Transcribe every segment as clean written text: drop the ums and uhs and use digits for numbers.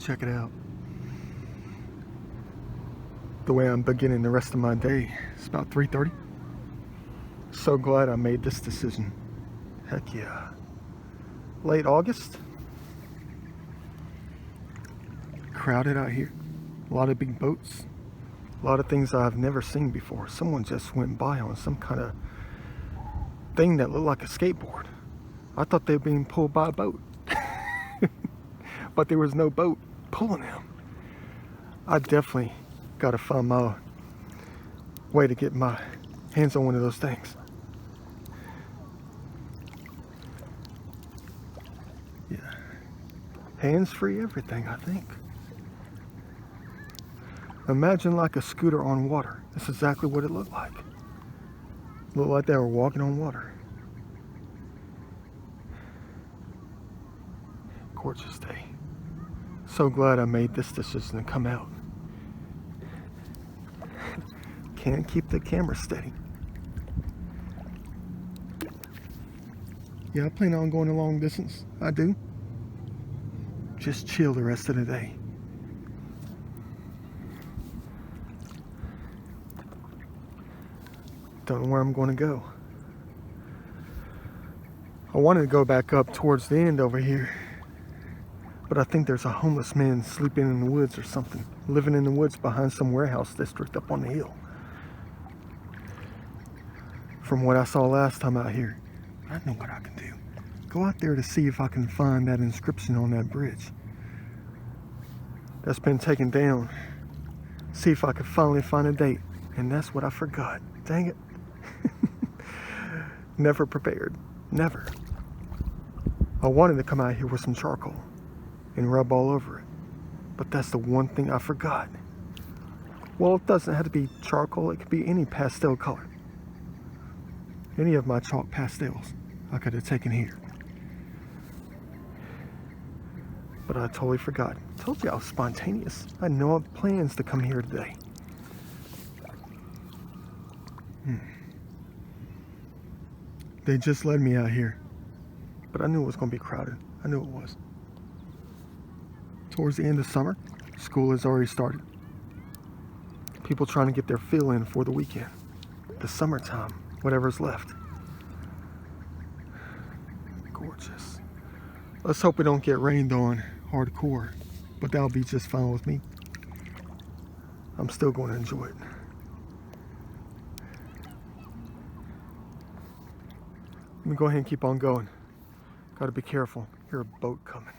Check it out. The way I'm beginning the rest of my day. It's about 3:30. So glad I made this decision. Heck yeah. Late August. Crowded out here. A lot of big boats. A lot of things I've never seen before. Someone just went by on some kind of thing that looked like a skateboard. I thought they were being pulled by a boat. But there was no boat pulling them. I definitely got to find my way to get my hands on one of those things. Yeah. Hands-free everything, I think. Imagine like a scooter on water. That's exactly what it looked like. Looked like they were walking on water. Gorgeous day. So glad I made this decision to come out. Can't keep the camera steady. Yeah, I plan on going a long distance. I do. Just chill the rest of the day. Don't know where I'm going to go. I wanted to go back up towards the end over here, but I think there's a homeless man sleeping in the woods or something, living in the woods behind some warehouse district up on the hill. From what I saw last time out here, I know what I can do. Go out there to see if I can find that inscription on that bridge that's been taken down. See if I can finally find a date. And that's what I forgot. Dang it. Never prepared. Never. I wanted to come out here with some charcoal and rub all over it. But that's the one thing I forgot. Well, it doesn't have to be charcoal. It could be any pastel color. Any of my chalk pastels I could have taken here. But I totally forgot. Told you I was spontaneous. I had no plans to come here today. They just led me out here. But I knew it was going to be crowded. I knew it was. Towards the end of summer, school has already started. People trying to get their fill in for the weekend. The summertime, whatever's left. Gorgeous. Let's hope we don't get rained on hardcore, but that'll be just fine with me. I'm still going to enjoy it. Let me go ahead and keep on going. Gotta be careful. Hear a boat coming.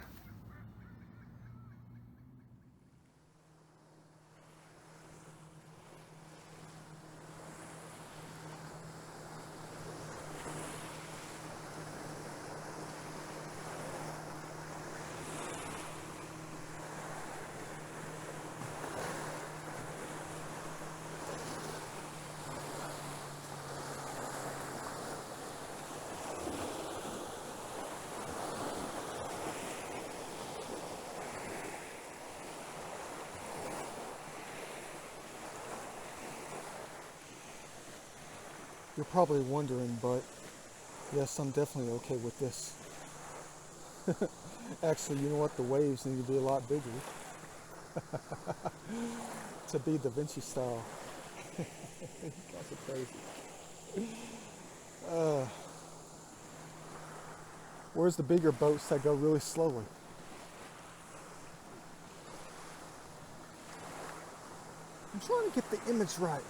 You're probably wondering, but yes, I'm definitely okay with this. Actually, you know what? The waves need to be a lot bigger to be Da Vinci style. You guys are crazy. Where's the bigger boats that go really slowly? I'm trying to get the image right.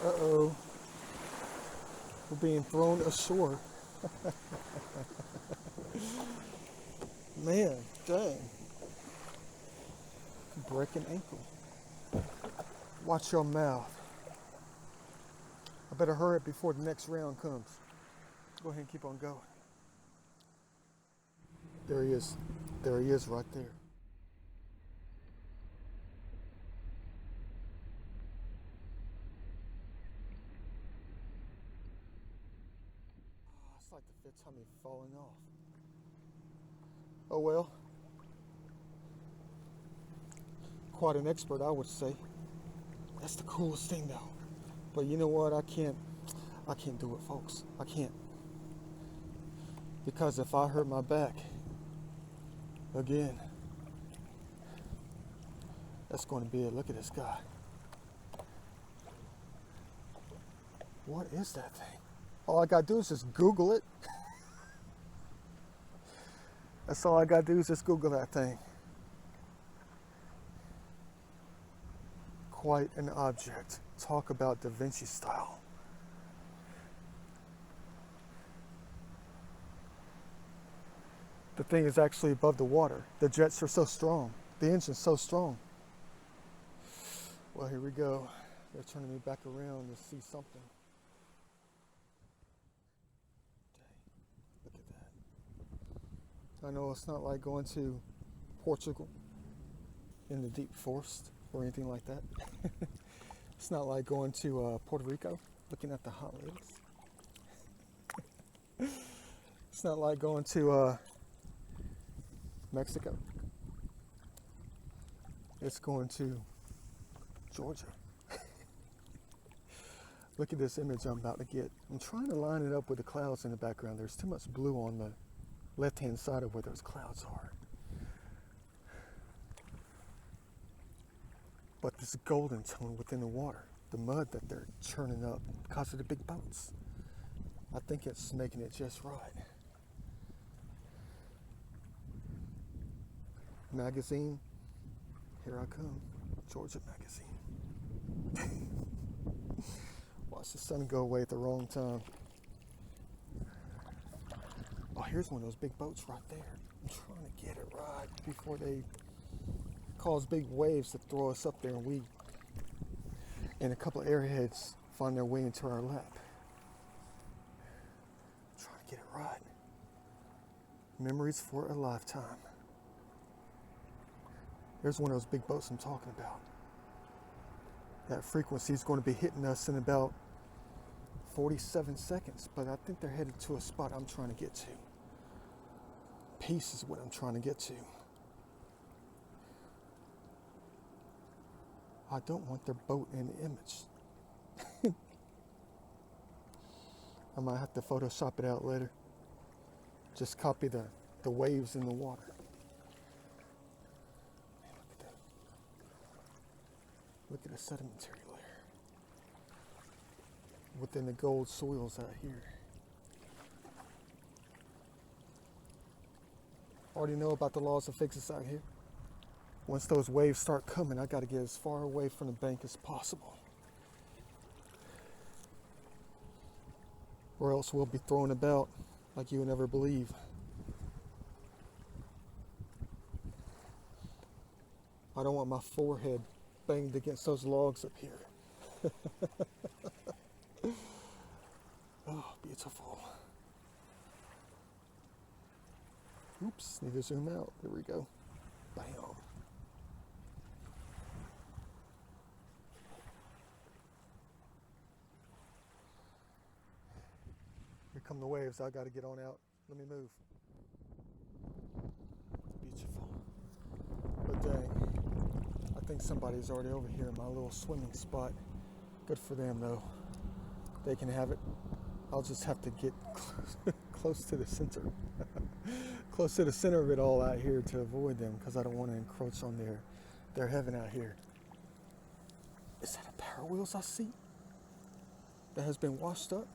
Uh-oh. We're being thrown ashore. Man, dang. Break an ankle. Watch your mouth. I better hurry up before the next round comes. Go ahead and keep on going. There he is. There he is right there. It's like the fifth time he's falling off. Oh well. Quite an expert, I would say. That's the coolest thing though. But you know what? I I can't do it, folks. I can't. Because if I hurt my back again, that's going to be it. Look at this guy. What is that thing? All I gotta do is just Google it. That's all I gotta do is just Google that thing. Quite an object. Talk about Da Vinci style. The thing is actually above the water. The jets are so strong. The engine's so strong. Well, here we go. They're turning me back around to see something. Look at that. I know it's not like going to Portugal in the deep forest or anything like that. It's not like going to Puerto Rico looking at the hot ladies. It's not like going to Mexico. It's going to Georgia. Look at this image I'm about to get. I'm trying to line it up with the clouds in the background. There's too much blue on the left-hand side of where those clouds are. But this golden tone within the water, the mud that they're churning up because of the big boats, I think it's making it just right. Magazine, here I come. Georgia Magazine. Watch the sun go away at the wrong time. Oh, here's one of those big boats right there. I'm trying to get it right before they cause big waves to throw us up there and we and a couple of airheads find their way into our lap. I'm trying to get it right. Memories for a lifetime. There's one of those big boats I'm talking about. That frequency is going to be hitting us in about 47 seconds, but I think they're headed to a spot I'm trying to get to. Peace is what I'm trying to get to. I don't want their boat in the image. I might have to Photoshop it out later. Just copy the waves in the water. Man, look at that. Look at the sedimentary layer within the gold soils out here. Already know about the laws of physics out here. Once those waves start coming, I got to get as far away from the bank as possible, or else we'll be thrown about like you would never believe. I don't want my forehead banged against those logs up here. Oh, beautiful. Oops, need to zoom out. There we go. Bam. Here come the waves. I got to get on out. Let me move. Beautiful. But dang, I think somebody's already over here in my little swimming spot. Good for them, though. They can have it. I'll just have to get close to the center. Close to the center of it all out here to avoid them, because I don't want to encroach on their heaven out here. Is that a Power Wheels I see? That has been washed up?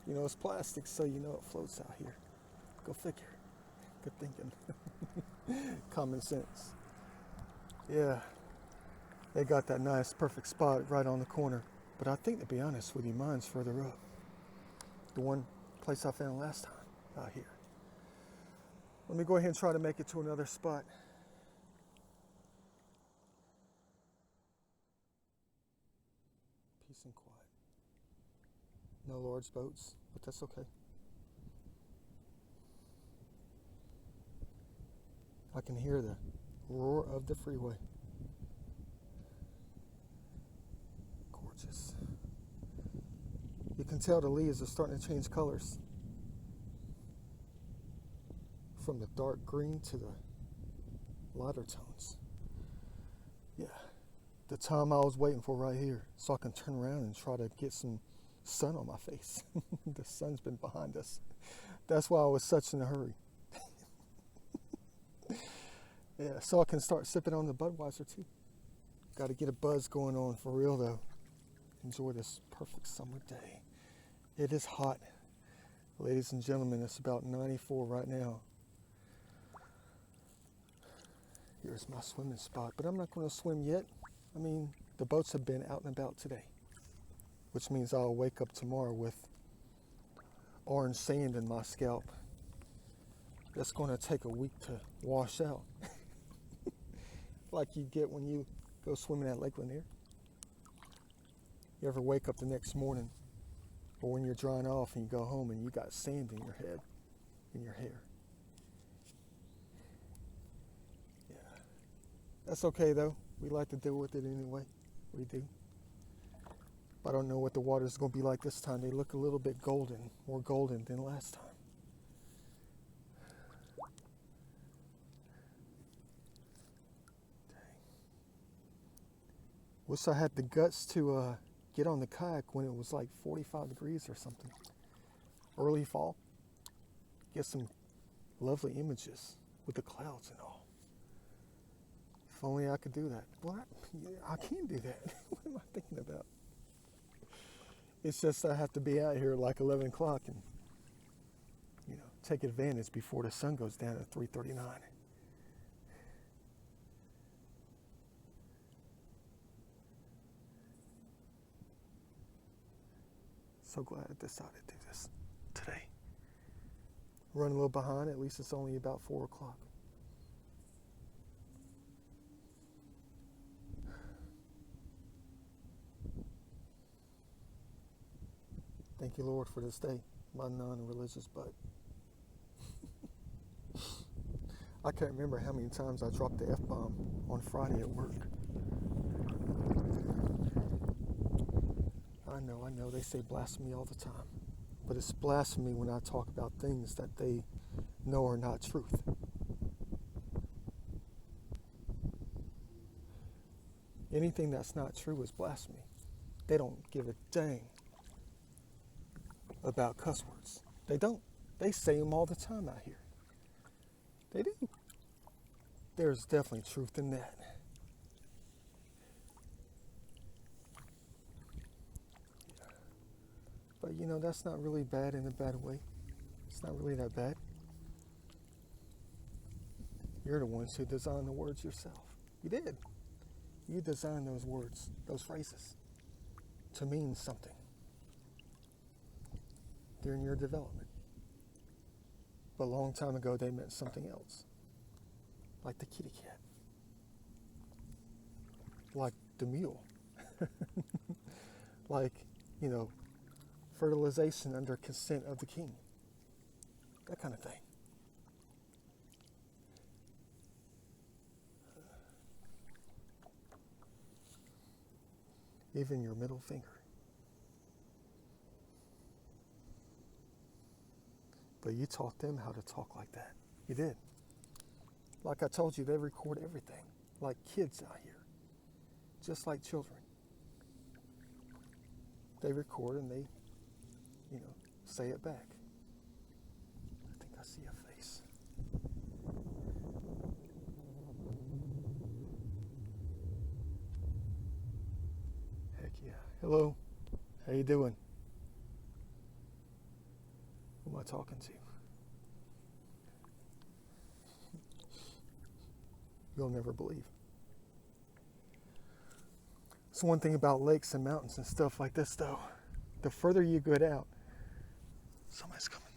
You know, it's plastic, so you know it floats out here. Go figure. Good thinking. Common sense. Yeah. They got that nice, perfect spot right on the corner. But I think, to be honest with you, mine's further up. The one place I found last time out here. Let me go ahead and try to make it to another spot. Peace and quiet. No large boats, but that's okay. I can hear the roar of the freeway. Gorgeous. You can tell the leaves are starting to change colors. From the dark green to the lighter tones. Yeah. the time I was waiting for right here so I can turn around and try to get some sun on my face. The sun's been behind us. That's why I was such in a hurry. Yeah, so I can start sipping on the Budweiser too. Got to get a buzz going on for real though. Enjoy this perfect summer day. It is hot. Ladies and gentlemen, it's about 94 right now. Here's my swimming spot, but I'm not going to swim yet. I mean, the boats have been out and about today, which means I'll wake up tomorrow with orange sand in my scalp. That's going to take a week to wash out. Like you get when you go swimming at Lake Lanier. You ever wake up the next morning, or when you're drying off and you go home and you got sand in your head, in your hair? Yeah. That's okay though. We like to deal with it anyway. We do. I don't know what the water's going to be like this time. They look a little bit golden, more golden than last time. Dang. Wish I had the guts to get on the kayak when it was like 45 degrees or something. Early fall. Get some lovely images with the clouds and all. If only I could do that. Well, I can do that. What am I thinking about? It's just I have to be out here like 11 o'clock and, take advantage before the sun goes down at 3:39. So glad I decided to do this today. Run a little behind, at least it's only about 4 o'clock. Thank you, Lord, for this day, my non-religious butt. I can't remember how many times I dropped the F-bomb on Friday at work. I know, they say blasphemy all the time. But it's blasphemy when I talk about things that they know are not truth. Anything that's not true is blasphemy. They don't give a dang about cuss words. They don't. They say them all the time out here. They do. There's definitely truth in that. But that's not really bad in a bad way. It's not really that bad. You're the ones who designed the words yourself. You did. You designed those words, those phrases, to mean something during your development. But a long time ago, they meant something else. Like the kitty cat. Like the mule. Like, fertilization under consent of the king. That kind of thing. Even your middle finger. But you taught them how to talk like that. You did. Like I told you, they record everything. Like kids out here. Just like children. They record and they, say it back. I think I see a face. Heck yeah. Hello. How you doing? Who am I talking to? You'll never believe. It's one thing about lakes and mountains and stuff like this, though. The further you get out, somebody's coming.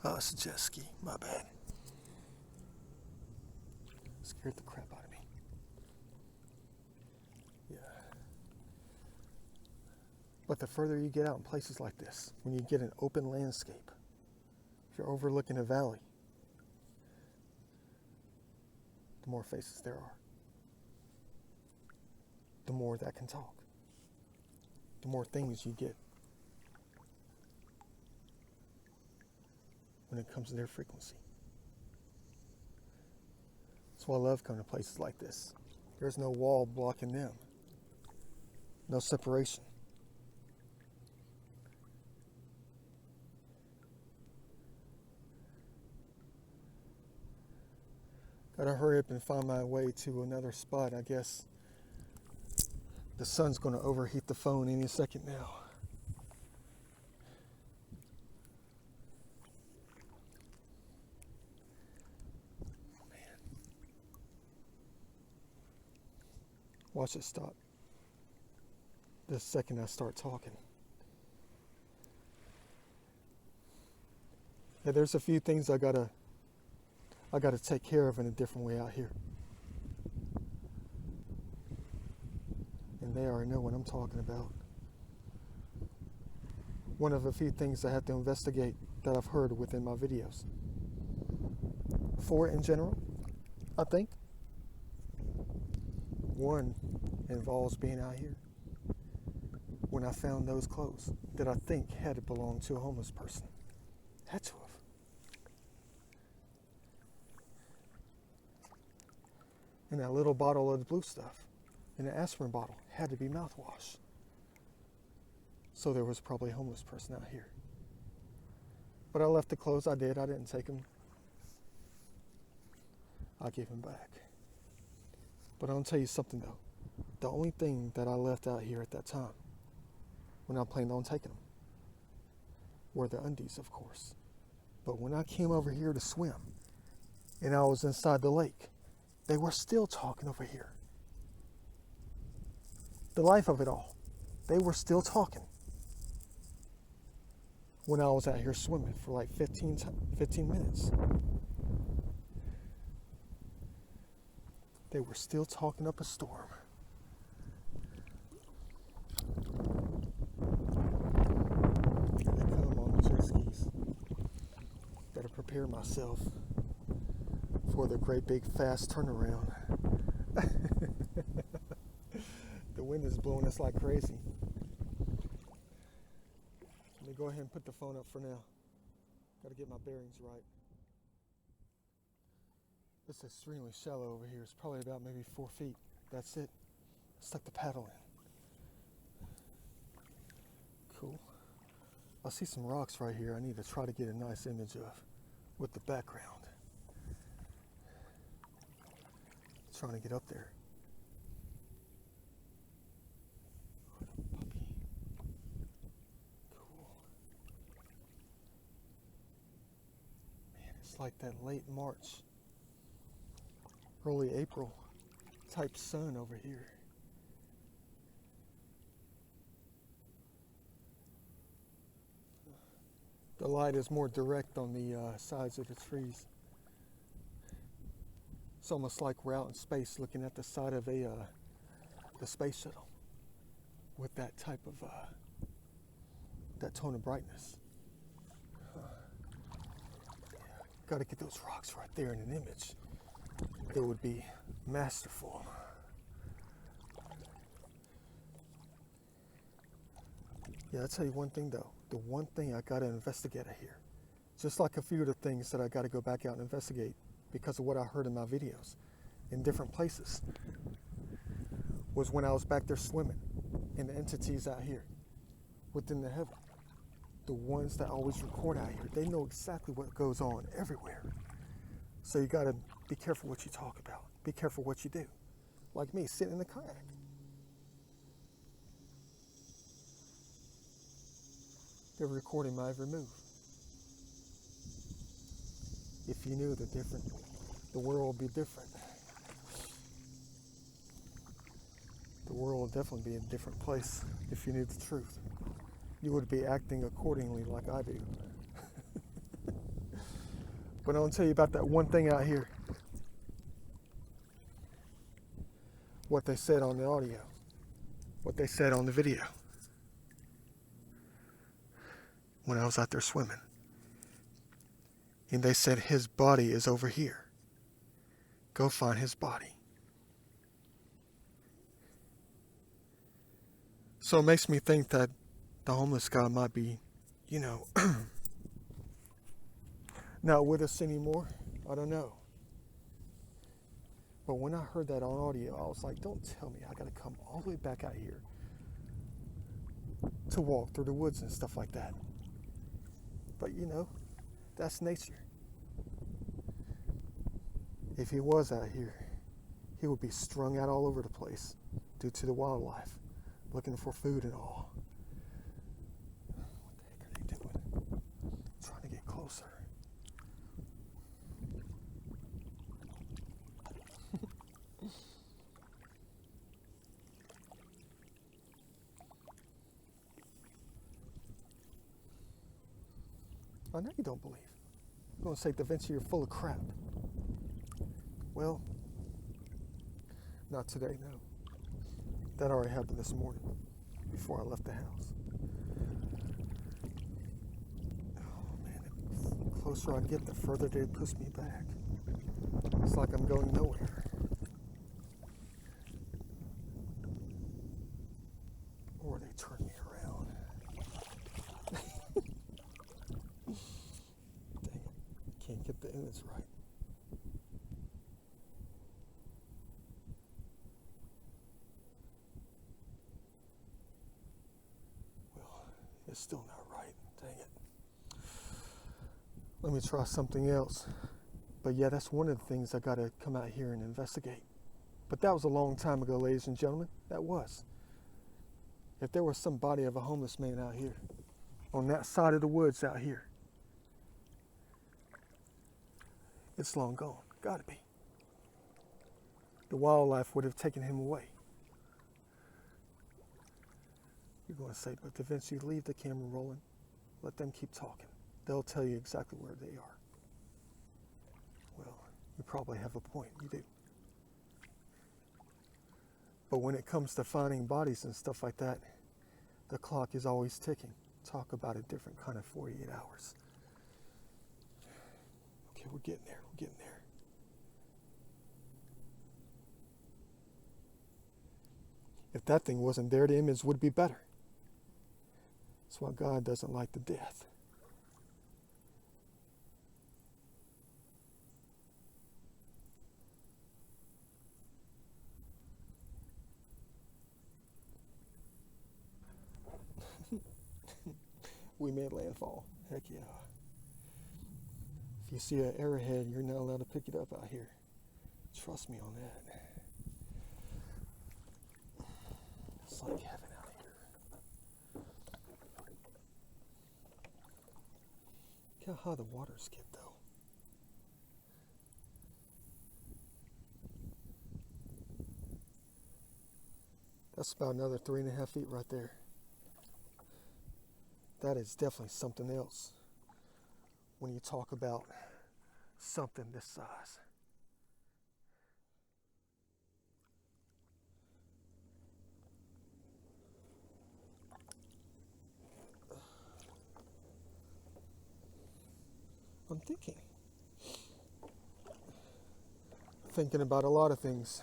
Oh, it's a jet ski. My bad. Scared the crap out of me. Yeah. But the further you get out in places like this, when you get an open landscape, if you're overlooking a valley, the more faces there are. The more that can talk. The more things you get when it comes to their frequency. That's why I love coming to places like this. There's no wall blocking them. No separation. Gotta hurry up and find my way to another spot. I guess the sun's gonna overheat the phone any second now. Watch it stop. The second I start talking. Yeah, there's a few things I gotta take care of in a different way out here. And they already know what I'm talking about. One of a few things I have to investigate that I've heard within my videos. 4 in general, I think. 1 involves being out here when I found those clothes that I think had belonged to a homeless person. Had to have. And that little bottle of the blue stuff in an aspirin bottle had to be mouthwash. So there was probably a homeless person out here. But I left the clothes. I did. I didn't take them. I gave them back. But I'll tell you something though. The only thing that I left out here at that time, when I planned on taking them, were the undies, of course. But when I came over here to swim, and I was inside the lake, they were still talking over here. The life of it all. They were still talking. When I was out here swimming for like 15 minutes. They were still talking up a storm. Here they come on the jet skis. Gotta prepare myself for the great big fast turnaround. The wind is blowing us like crazy. Let me go ahead and put the phone up for now. Gotta get my bearings right. It's extremely shallow over here. It's probably about maybe 4 feet. That's it. Stuck the paddle in. Cool. I see some rocks right here I need to try to get a nice image of with the background. Trying to get up there. Puppy. Cool. Man, it's like that late March, early April type sun over here. The light is more direct on the sides of the trees. It's almost like we're out in space looking at the side of the space shuttle with that type of, that tone of brightness. Got to get those rocks right there in an image. It would be masterful. Yeah, I'll tell you one thing though. The one thing I got to investigate here, just like a few of the things that I got to go back out and investigate because of what I heard in my videos in different places, was when I was back there swimming and the entities out here within the heaven, the ones that always record out here, they know exactly what goes on everywhere. So you got to be careful what you talk about. Be careful what you do. Like me, sitting in the kayak. They're recording my every move. If you knew the world would be different. The world would definitely be a different place if you knew the truth. You would be acting accordingly like I do. But I want to tell you about that one thing out here. What they said on the audio. What they said on the video. When I was out there swimming. And they said his body is over here. Go find his body. So it makes me think that the homeless guy might be, not with us anymore. I don't know. But when I heard that on audio, I was like, don't tell me I got to come all the way back out here to walk through the woods and stuff like that. But that's nature. If he was out here, he would be strung out all over the place due to the wildlife, looking for food and all. What the heck are they doing? I'm trying to get closer. I know you don't believe. You're going to say, Da Vinci, you're full of crap. Well, not today, no. That already happened this morning, before I left the house. Oh man, the closer I get, the further they push me back. It's like I'm going nowhere. Or they turn me around. Dang it, can't get the image right. It's still not right. Dang it. Let me try something else. But yeah, that's one of the things I got to come out here and investigate. But that was a long time ago, ladies and gentlemen. That was. If there was some body of a homeless man out here, on that side of the woods out here, it's long gone. Gotta be. The wildlife would have taken him away. You're going to say, but Da Vinci, leave the camera rolling. Let them keep talking. They'll tell you exactly where they are. Well, you probably have a point. You do. But when it comes to finding bodies and stuff like that, the clock is always ticking. Talk about a different kind of 48 hours. Okay, we're getting there. We're getting there. If that thing wasn't there, the image would be better. That's why God doesn't like the death. We made landfall. Heck yeah. If you see an arrowhead, you're not allowed to pick it up out here. Trust me on that. It's like heaven out here. Look how high the waters get, though. That's about another 3.5 feet right there. That is definitely something else when you talk about something this size. I'm thinking about a lot of things,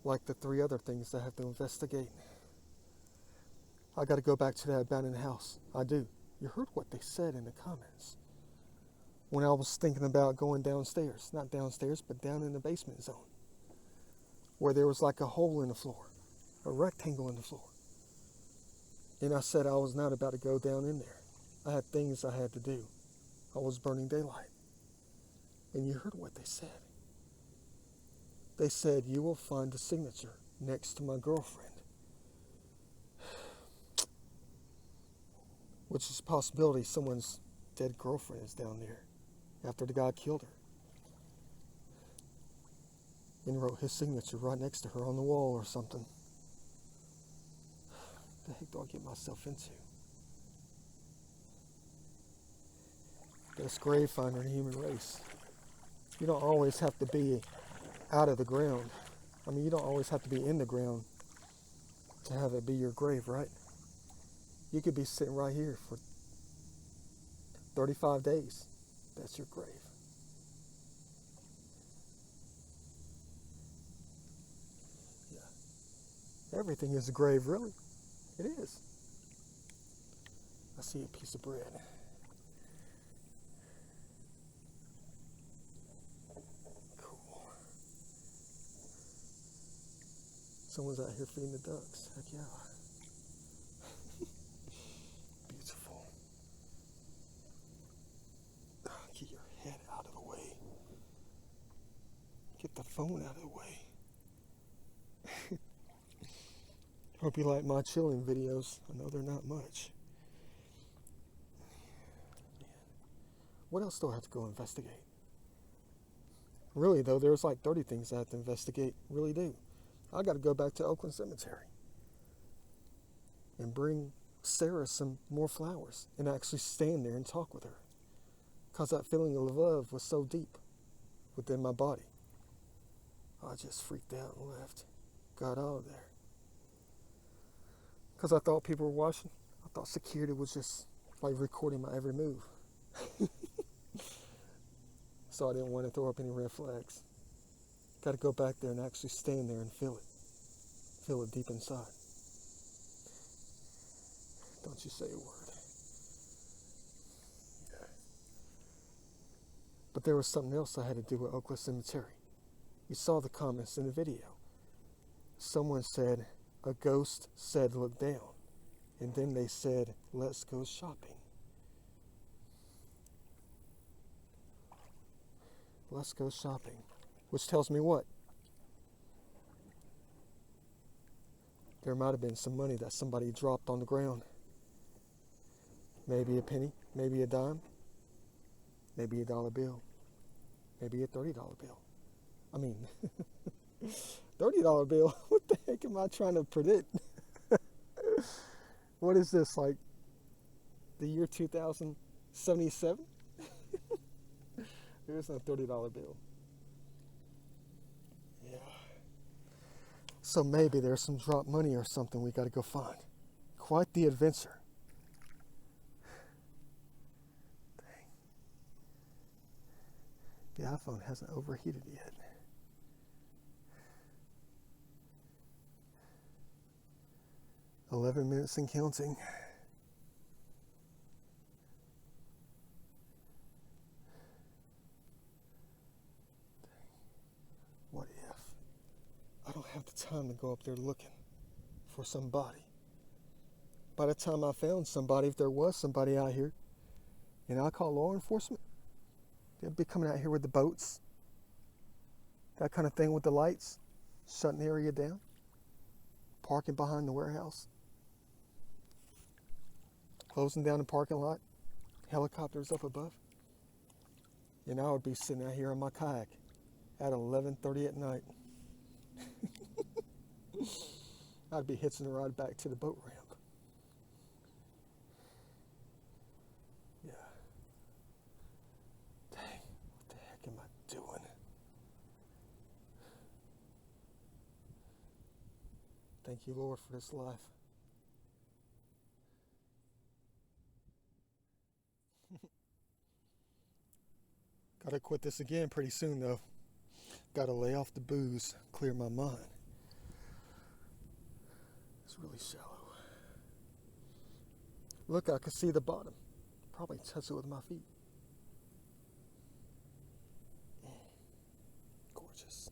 like the 3 other things I have to investigate. I got to go back to that abandoned house. I do. You heard what they said in the comments. When I was thinking about going downstairs, not downstairs, but down in the basement zone, where there was like a hole in the floor, a rectangle in the floor. And I said I was not about to go down in there. I had things I had to do. I was burning daylight. And you heard what they said. They said, you will find the signature next to my girlfriend. Which is a possibility someone's dead girlfriend is down there after the guy killed her. And wrote his signature right next to her on the wall or something. What the heck do I get myself into? Best grave finder in the human race. You don't always have to be out of the ground. I mean, you don't always have to be in the ground to have it be your grave, right? You could be sitting right here for 35 days. That's your grave. Yeah. Everything is a grave, really. It is. I see a piece of bread. Cool. Someone's out here feeding the ducks. Heck yeah. Beautiful. Get your head out of the way. Get the phone out of the way. Hope you like my chilling videos. I know they're not much. Man. What else do I have to go investigate? Really, though, there's like 30 things I have to investigate. Really do. I got to go back to Oakland Cemetery and bring Sarah some more flowers and actually stand there and talk with her. Because that feeling of love was so deep within my body. I just freaked out and left. Got out of there. Because I thought people were watching. I thought security was just like recording my every move. So I didn't want to throw up any red flags. Got to go back there and actually stand there and feel it. Feel it deep inside. Don't you say a word. Yeah. But there was something else I had to do with Oakland Cemetery. You saw the comments in the video. Someone said, a ghost said look down. And then they said, let's go shopping. Let's go shopping. Which tells me what? There might have been some money that somebody dropped on the ground. Maybe a penny, maybe a dime, maybe a dollar bill, maybe a $30 bill. I mean, $30 bill? What the heck am I trying to predict? What is this, like the year 2077? There's no $30 bill. Yeah. So maybe there's some drop money or something we got to go find. Quite the adventure. Dang. The iPhone hasn't overheated yet. "11 minutes and counting." What if I don't have the time to go up there looking for somebody? By the time I found somebody, if there was somebody out here, and I call law enforcement, they'd be coming out here with the boats, that kind of thing with the lights, shutting the area down, parking behind the warehouse, closing down the parking lot, helicopters up above. And I would be sitting out here on my kayak at 11:30 at night. I'd be hitching a ride back to the boat ramp. Yeah. Dang, what the heck am I doing? Thank you, Lord, for this life. Gotta quit this again pretty soon, though. Gotta lay off the booze, clear my mind. It's really shallow. Look, I can see the bottom. Probably touch it with my feet. Gorgeous.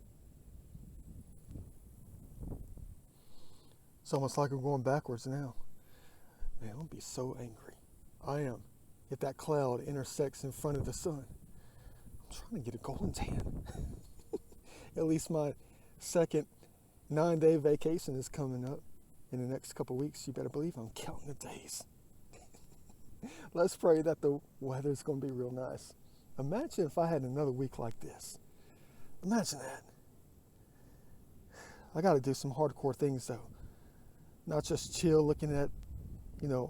It's almost like we're going backwards now. Man, I'm gonna be so angry. I am. If that cloud intersects in front of the sun. I'm trying to get a golden tan. At least my second 9-day vacation is coming up in the next couple weeks. You better believe I'm counting the days. Let's pray that the weather's going to be real nice. Imagine if I had another week like this. Imagine that. I got to do some hardcore things, though. Not just chill looking at,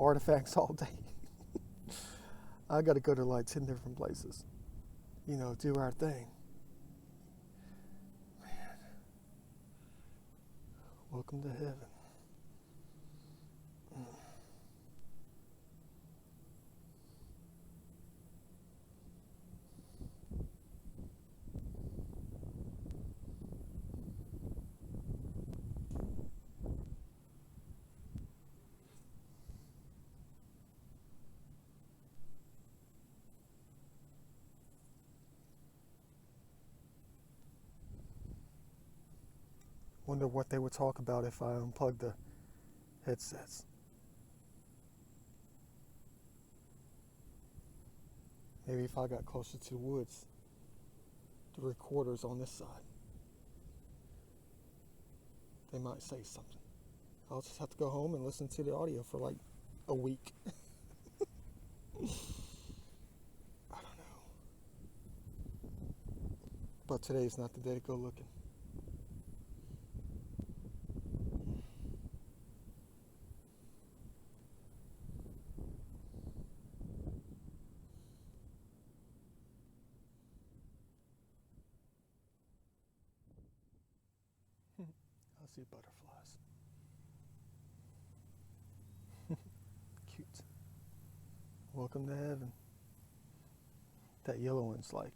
artifacts all day. I got to go to like 10 different places. Do our thing. Man. Welcome to heaven. Wonder what they would talk about if I unplugged the headsets. Maybe if I got closer to the woods, the recorder's on this side. They might say something. I'll just have to go home and listen to the audio for like a week. I don't know. But today's not the day to go looking. I see butterflies. Cute. Welcome to heaven. That yellow one's like,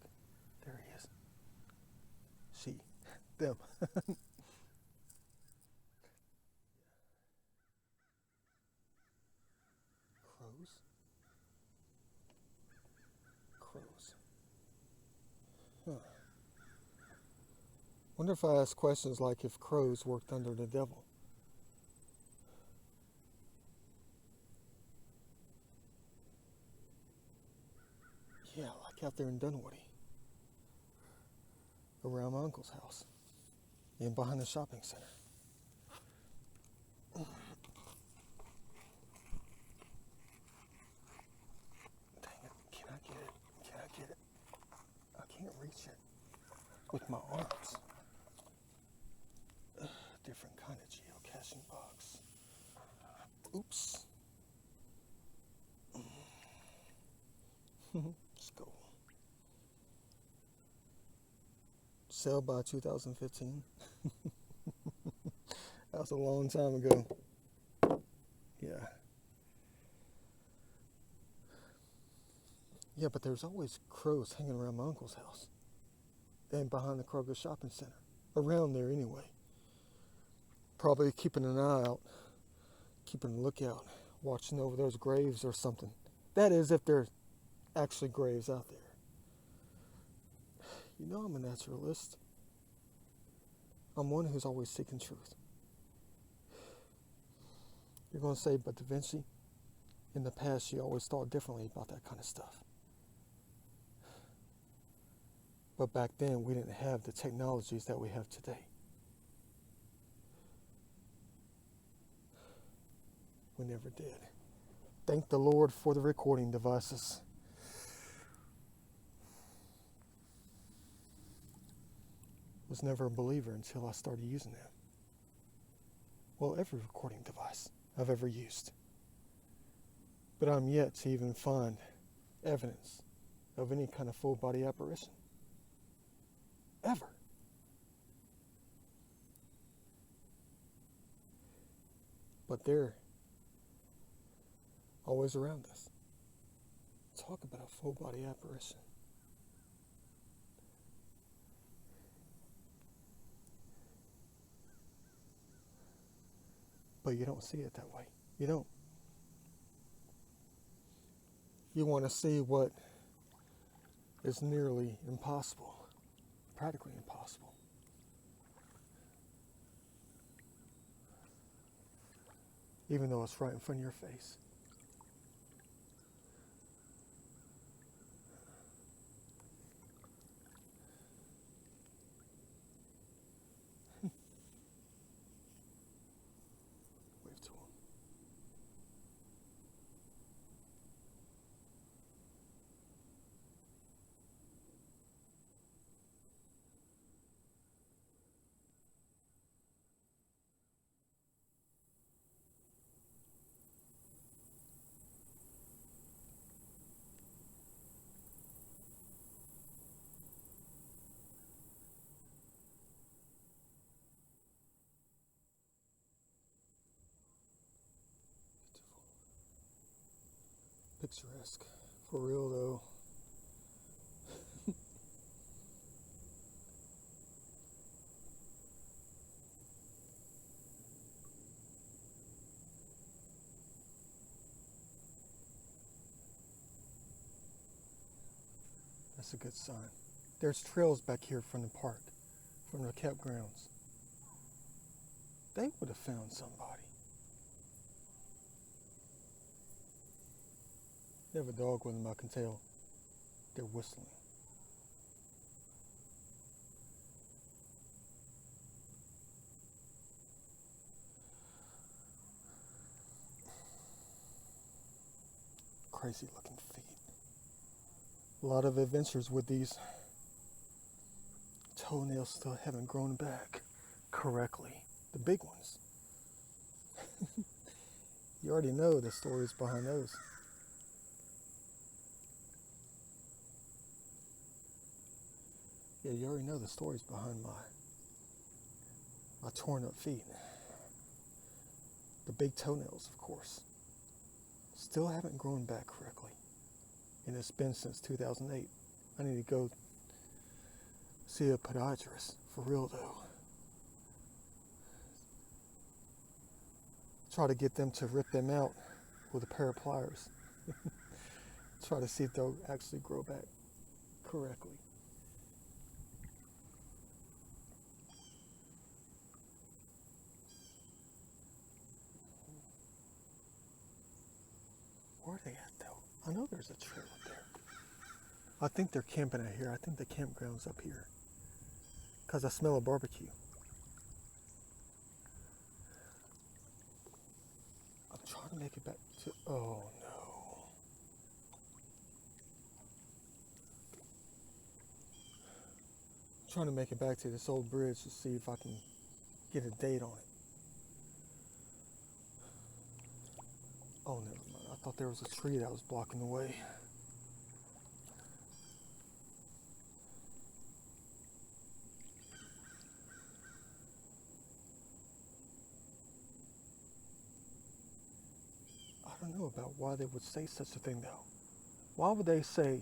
there he is. She, them. Crows? Crows. Huh. Wonder if I ask questions like if crows worked under the devil. Yeah, like out there in Dunwoody. Around my uncle's house. And behind the shopping center. Dang it, can I get it? Can I get it? I can't reach it with my arms. Different kind of geocaching box. Oops. Let's go. Sell by 2015. That was a long time ago. Yeah. Yeah, but there's always crows hanging around my uncle's house. And behind the Kroger shopping center. Around there anyway. Probably keeping an eye out. Keeping a lookout. Watching over those graves or something. That is, if there's actually graves out there. You know I'm a naturalist. I'm one who's always seeking truth. You're going to say, but Da Vinci, in the past, she always thought differently about that kind of stuff. But back then, we didn't have the technologies that we have today. We never did. Thank the Lord for the recording devices. Was never a believer until I started using them. Well, every recording device I've ever used. But I'm yet to even find evidence of any kind of full body apparition. Ever. But they're always around us. Talk about a full body apparition. But you don't see it that way. You don't. You want to see what is nearly impossible, practically impossible. Even though it's right in front of your face. Wave to him. Beautiful. Picturesque. For real though. That's a good sign. There's trails back here from the park, from the campgrounds. they would have found somebody. They have a dog with them, I can tell. They're whistling. Crazy looking feet. A lot of adventures with these toenails still haven't grown back correctly. The big ones. You already know the stories behind those. Yeah, you already know the stories behind my torn up feet. The big toenails, of course, still haven't grown back correctly. And it's been since 2008. I need to go see a podiatrist, for real though. Try to get them to rip them out with a pair of pliers. Try to see if they'll actually grow back correctly. Where are they at though? I know there's a trail up there. I think they're camping out here. I think the campground's up here. Because I smell a barbecue. I'm trying to make it back to... Oh no. I'm trying to make it back to this old bridge to see if I can get a date on it. Oh, never mind. I thought there was a tree that was blocking the way. I don't know about why they would say such a thing though. Why would they say,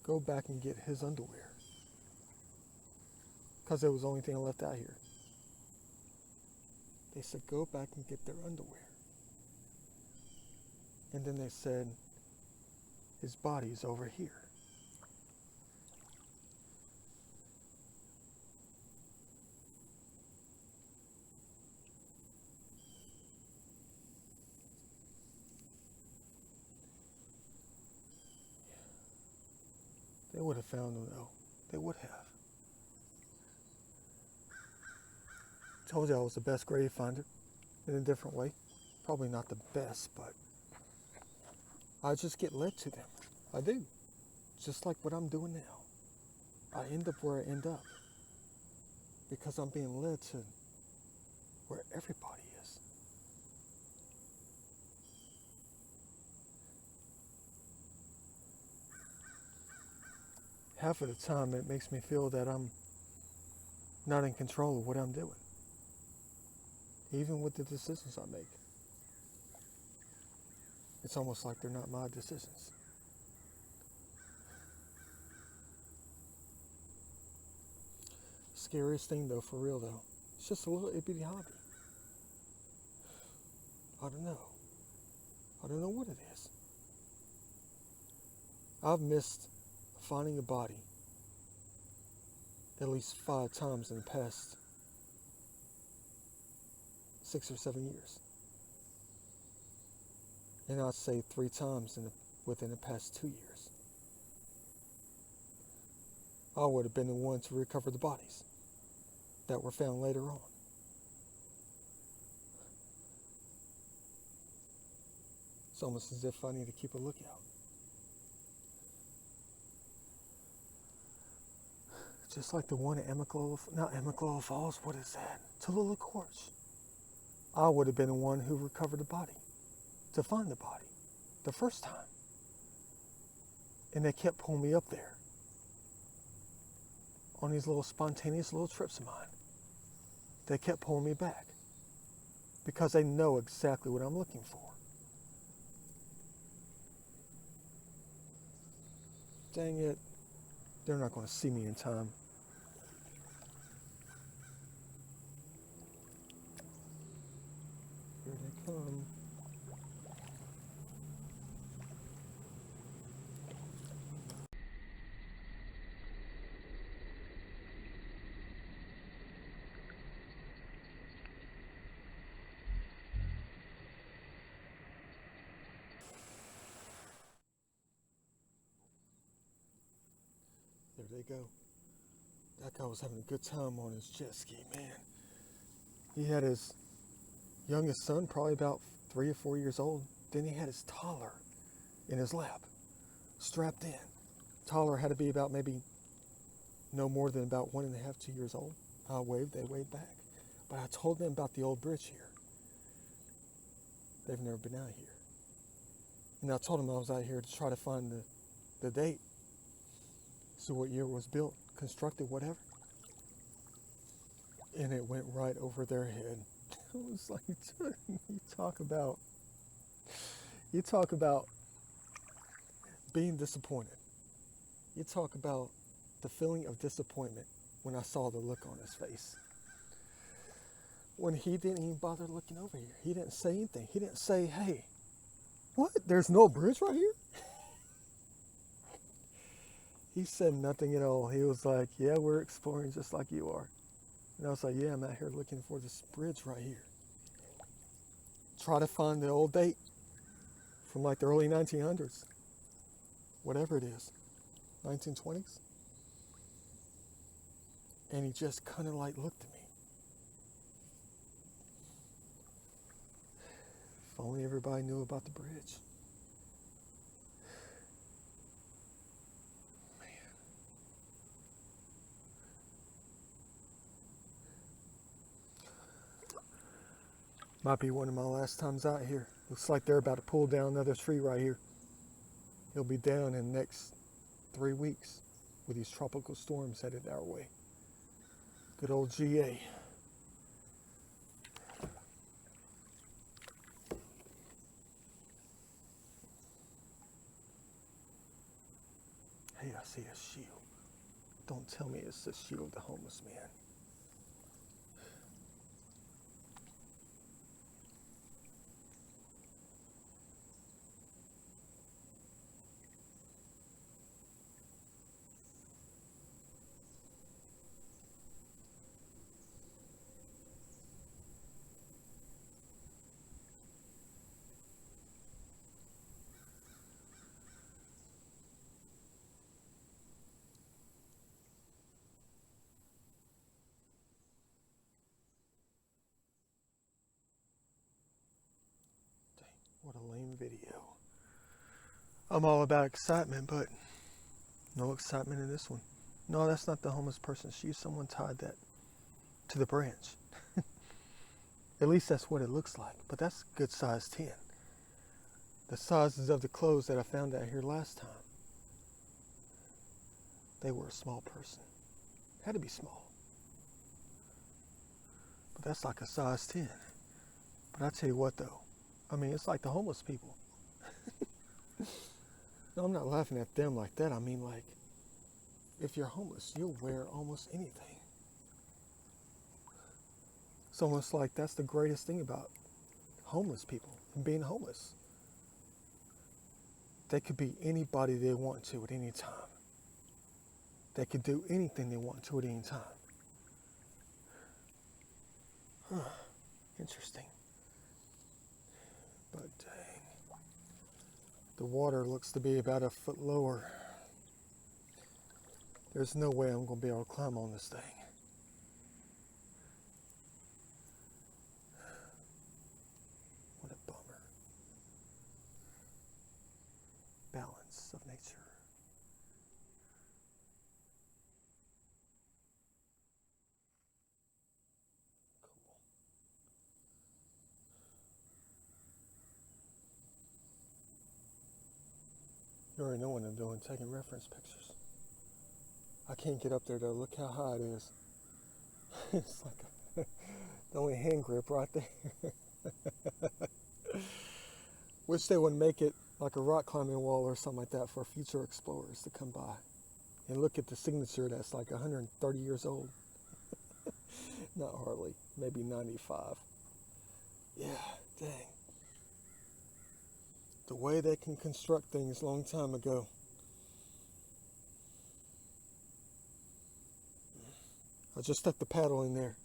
go back and get his underwear? Because it was the only thing left out here. They said, go back and get their underwear. And then they said, his body's over here. They would have found him though. They would have. Told you I was the best grave finder in a different way. Probably not the best, but I just get led to them. I do. Just like what I'm doing now. I end up where I end up because I'm being led to where everybody is. Half of the time it makes me feel that I'm not in control of what I'm doing. Even with the decisions I make. It's almost like they're not my decisions. Scariest thing though, for real though, it's just a little itty hobby. I don't know. I don't know what it is. I've missed finding a body at least 5 times in the past 6 or 7 years. And I'd say 3 times within the past 2 years. I would have been the one to recover the bodies that were found later on. It's almost as if I need to keep a lookout. Just like the one at not Emiglow Falls, what is that? Tallulah Gorge. I would have been the one who recovered the body, to find the body, the first time. And they kept pulling me up there on these little spontaneous little trips of mine. They kept pulling me back because they know exactly what I'm looking for. Dang it, they're not going to see me in time. Here they come. they go. That guy was having a good time on his jet ski, man. He had his youngest son, probably about 3 or 4 years old. Then he had his toddler in his lap, strapped in. Toddler had to be about maybe no more than about 1.5, 2 years old. I waved, they waved back. But I told them about the old bridge here. They've never been out here. And I told them I was out here to try to find the date. So what year it was built, constructed, whatever. And it went right over their head. It was like, you talk about being disappointed. You talk about the feeling of disappointment when I saw the look on his face. When he didn't even bother looking over here. He didn't say anything. He didn't say, hey, what? There's no bridge right here? He said nothing at all. He was like, yeah, we're exploring just like you are. And I was like, yeah, I'm out here looking for this bridge right here. Try to find the old date from like the early 1900s. Whatever it is. 1920s. And he just kind of like looked at me. If only everybody knew about the bridge. Man. Might be one of my last times out here. Looks like they're about to pull down another tree right here. It'll be down in the next 3 weeks with these tropical storms headed our way. Good old GA. Hey, I see a shield. Don't tell me it's the shield of the homeless man. What a lame video. I'm all about excitement, but no excitement in this one. No, that's not the homeless person. She's someone tied that to the branch. At least that's what it looks like. But that's good size 10. The sizes of the clothes that I found out here last time, they were a small person. Had to be small. But that's like a size 10. But I tell you what though, I mean, it's like the homeless people. No, I'm not laughing at them like that. I mean, like, if you're homeless, you'll wear almost anything. It's almost like that's the greatest thing about homeless people and being homeless. They could be anybody they want to at any time. They could do anything they want to at any time. Huh. Interesting. But dang. The water looks to be about a foot lower. There's no way I'm going to be able to climb on this thing. What a bummer. Balance of nature. Cool. You already know what I'm doing, taking reference pictures. I can't get up there though. Look how high it is. It's like the only hand grip right there. Wish they would make it like a rock climbing wall or something like that for future explorers to come by and look at the signature that's like 130 years old. Not hardly, maybe 95. Yeah, dang. The way they can construct things a long time ago. I just stuck the paddle in there.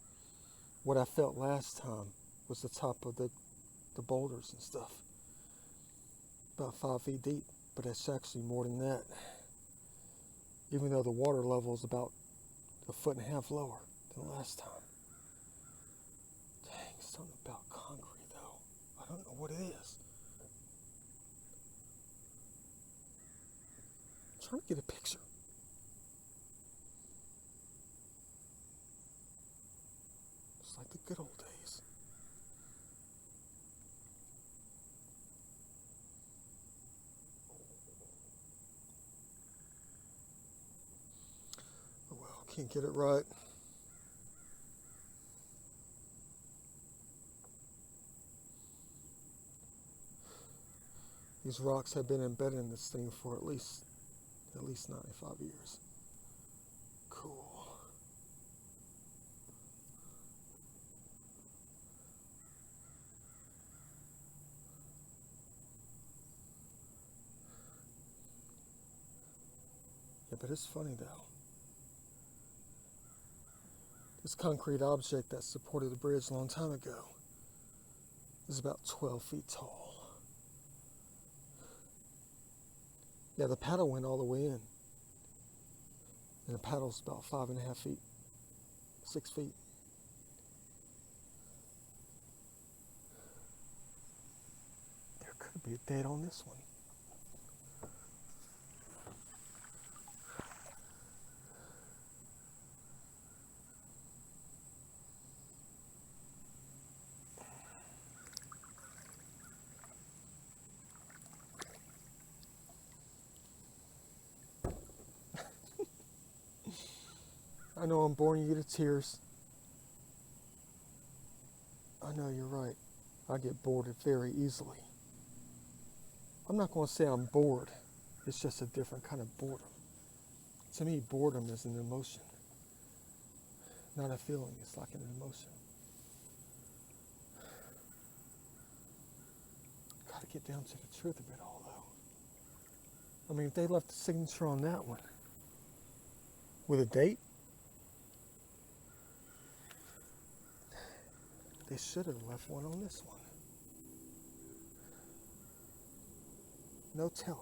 What I felt last time was the top of the boulders and stuff. About 5 feet deep, but it's actually more than that. even though the water level is about 1.5 feet lower than last time. Dang, something about concrete though. I don't know what it is. I'm trying to get a picture. It's like the good old days. Oh well, can't get it right. These rocks have been embedded in this thing for at least 95 years. Cool. Yeah, but it's funny though. This concrete object that supported the bridge a long time ago is about 12 feet tall. Yeah, the paddle went all the way in. And the paddle's about 5.5 feet, 6 feet. There could be a date on this one. I know I'm boring you to tears. I know you're right. I get bored very easily. I'm not going to say I'm bored. It's just a different kind of boredom. To me, boredom is an emotion. Not a feeling, it's like an emotion. Gotta get down to the truth of it all, though. I mean, if they left a signature on that one with a date, they should have left one on this one. No telling.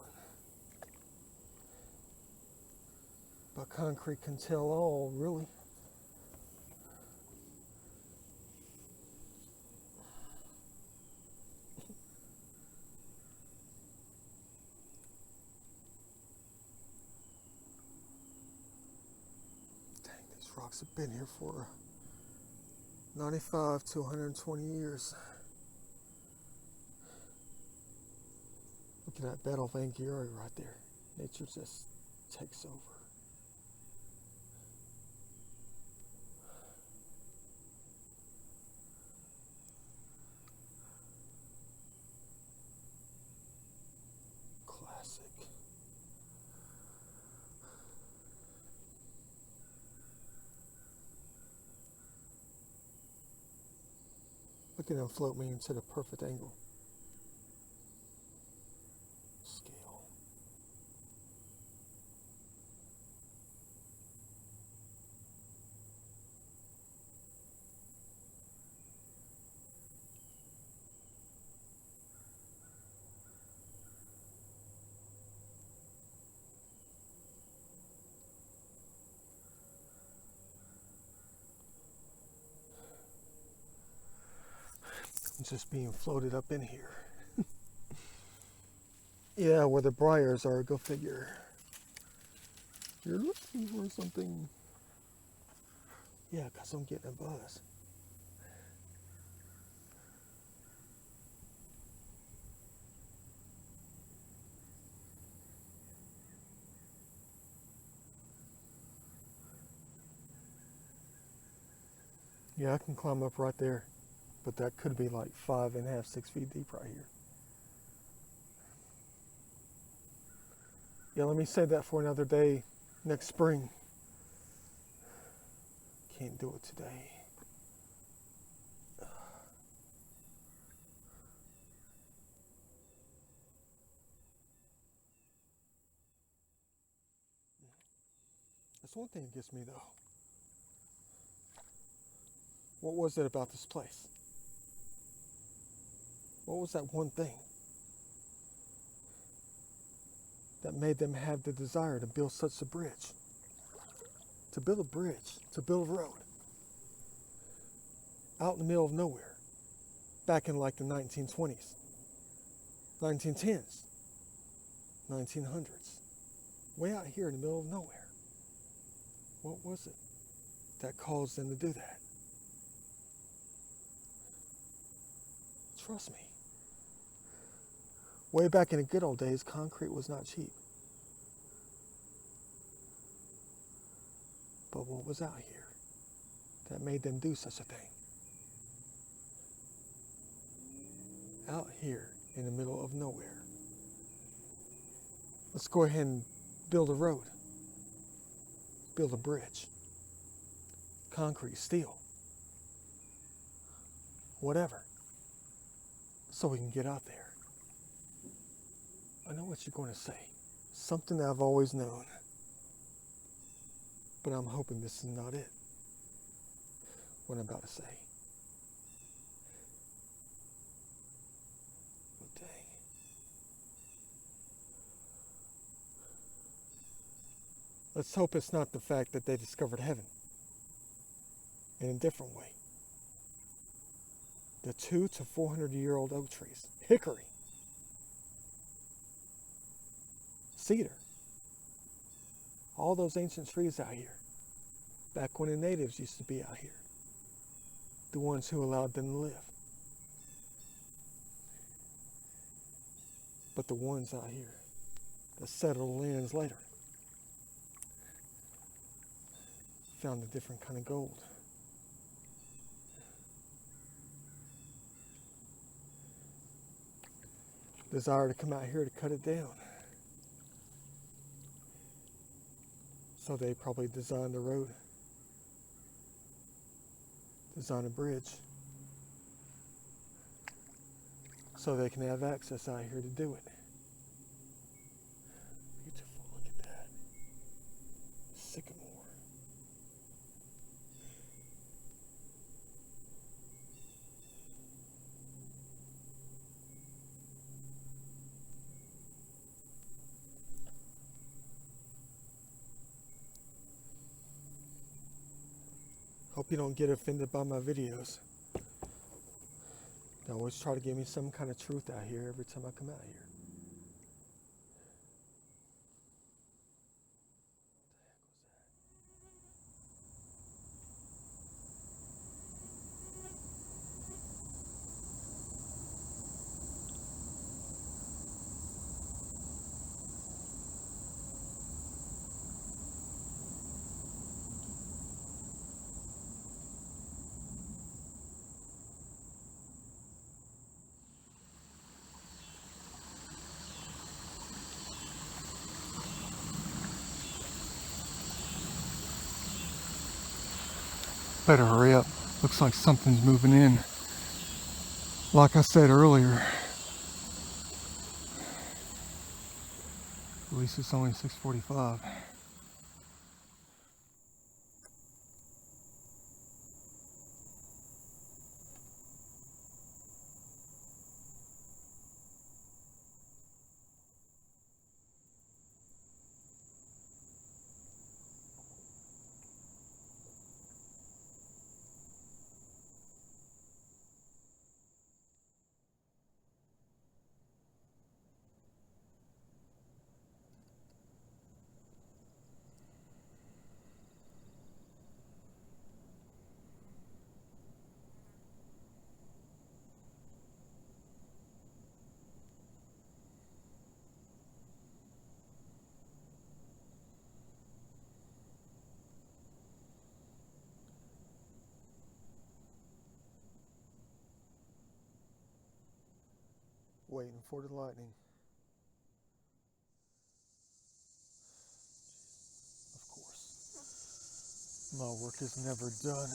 But concrete can tell all, really. Dang, these rocks have been here for 95 to 120 years. Look at that bed of Angary right there. Nature just takes over. Classic. Look at them float me into the perfect angle. Scale. I'm just being floated up in here. Yeah, where the briars are, go figure. You're looking for something. Yeah, because I'm getting a buzz. Yeah, I can climb up right there. But that could be like 5.5, 6 feet deep right here. Yeah, let me save that for another day next spring. Can't do it today. That's one thing that gets me though. What was it about this place? What was that one thing that made them have the desire to build such a bridge. To build a bridge, to build a road. Out in the middle of nowhere. Back in like the 1920s, 1910s, 1900s. Way out here in the middle of nowhere. What was it that caused them to do that? Trust me. Way back in the good old days, concrete was not cheap. But what was out here that made them do such a thing? Out here in the middle of nowhere. Let's go ahead and build a road. Build a bridge. Concrete, steel. Whatever. So we can get out there. I know what you're going to say. Something I've always known. But I'm hoping this is not it. What I'm about to say. But dang. Let's hope it's not the fact that they discovered heaven in a different way. The 200 to 400-year-old oak trees, hickory, cedar, all those ancient trees out here, back when the natives used to be out here, the ones who allowed them to live. But the ones out here that settled lands later found a different kind of gold. Desire to come out here to cut it down. So they probably designed a road, designed a bridge, so they can have access out here to do it. Beautiful, look at that. Sycamore. Hope you don't get offended by my videos. They always try to give me some kind of truth out here every time I come out here. Better hurry up. Looks like something's moving in. Like I said earlier, at least it's only 6:45. Waiting for the lightning. Of course. My work is never done.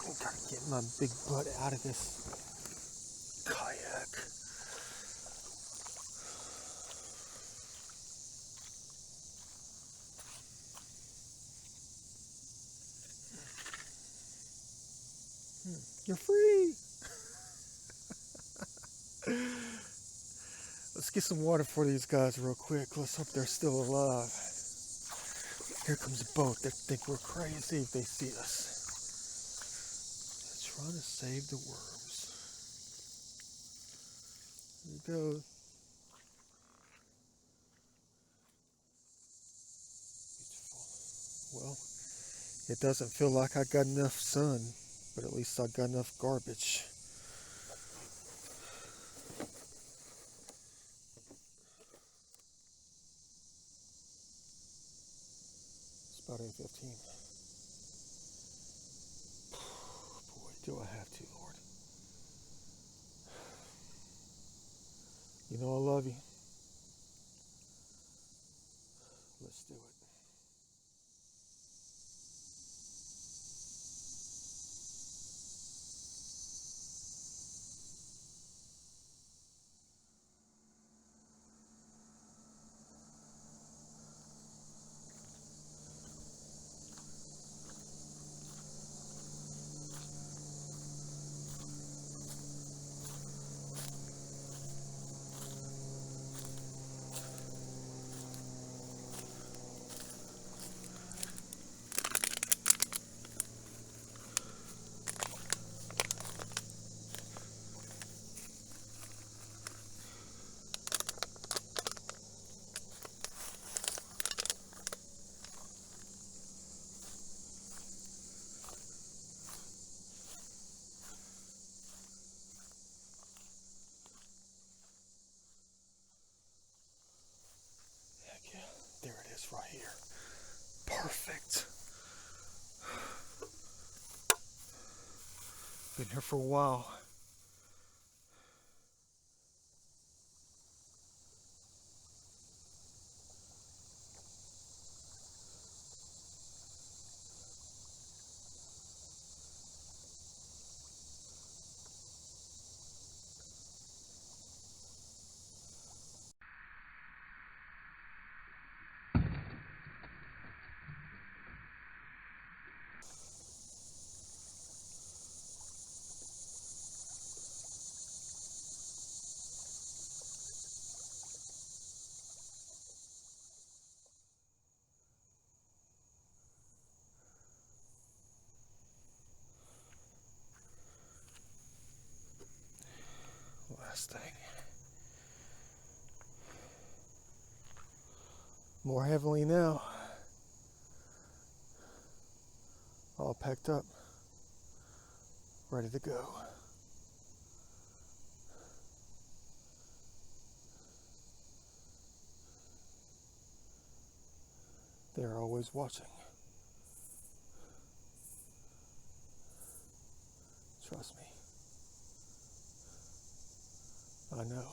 I gotta get my big butt out of this kayak. You're free. get some water for these guys real quick. Let's hope they're still alive. Here comes a boat. They think we're crazy if they see us. They're trying to save the worms. There you go. Beautiful. Well, it doesn't feel like I got enough sun, but at least I got enough garbage. It's about 8:15. Boy, do I have to, Lord. You know I love you. Let's do it. Heck yeah. There it is right here. Perfect. Been here for a while. Last thing. More heavily now. All packed up. Ready to go. They're always watching. Trust me. I know.